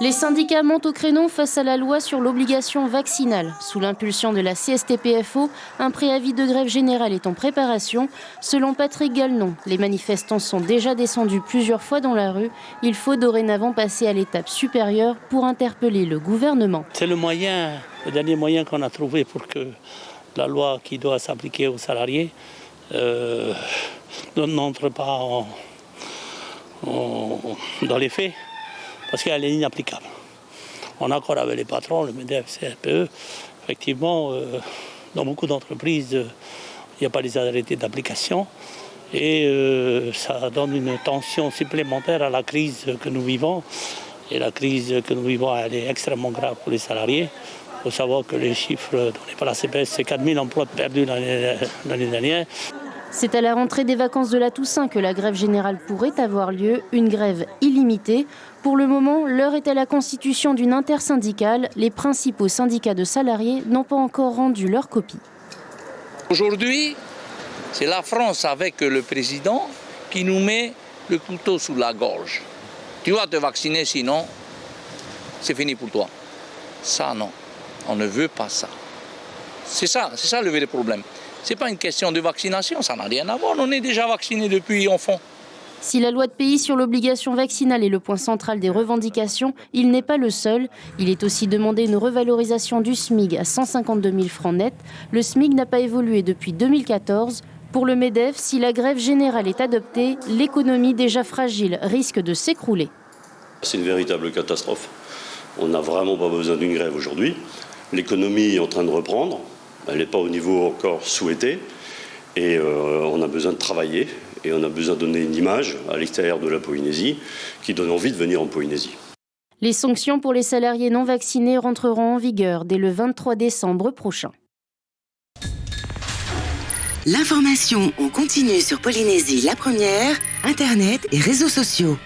Les syndicats montent au créneau face à la loi sur l'obligation vaccinale. Sous l'impulsion de la CSTPFO, un préavis de grève générale est en préparation. Selon Patrick Galnon, les manifestants sont déjà descendus plusieurs fois dans la rue. Il faut dorénavant passer à l'étape supérieure pour interpeller le gouvernement. C'est le dernier moyen qu'on a trouvé pour que la loi qui doit s'appliquer aux salariés n'entre pas dans les faits. Parce qu'elle est inapplicable. On a accord avec les patrons, le MEDEF, CFPE. Effectivement, dans beaucoup d'entreprises, il n'y a pas les arrêtés d'application. Et ça donne une tension supplémentaire à la crise que nous vivons. Et la crise que nous vivons, elle est extrêmement grave pour les salariés. Il faut savoir que les chiffres donnés par la CPS, c'est 4000 emplois perdus l'année dernière. C'est à la rentrée des vacances de la Toussaint que la grève générale pourrait avoir lieu, une grève illimitée. Pour le moment, l'heure est à la constitution d'une intersyndicale. Les principaux syndicats de salariés n'ont pas encore rendu leur copie. Aujourd'hui, c'est la France avec le président qui nous met le couteau sous la gorge. Tu vas te vacciner, sinon c'est fini pour toi. Ça, non, on ne veut pas ça. C'est ça le vrai problème. Ce n'est pas une question de vaccination, ça n'a rien à voir. On est déjà vaccinés depuis enfant. Si la loi de pays sur l'obligation vaccinale est le point central des revendications, il n'est pas le seul. Il est aussi demandé une revalorisation du SMIC à 152 000 francs nets. Le SMIC n'a pas évolué depuis 2014. Pour le MEDEF, si la grève générale est adoptée, l'économie déjà fragile risque de s'écrouler. C'est une véritable catastrophe. On n'a vraiment pas besoin d'une grève aujourd'hui. L'économie est en train de reprendre. Elle n'est pas au niveau encore souhaité. Et on a besoin de travailler. Et on a besoin de donner une image à l'extérieur de la Polynésie qui donne envie de venir en Polynésie. Les sanctions pour les salariés non vaccinés rentreront en vigueur dès le 23 décembre prochain. L'information en continu sur Polynésie la première, Internet et réseaux sociaux.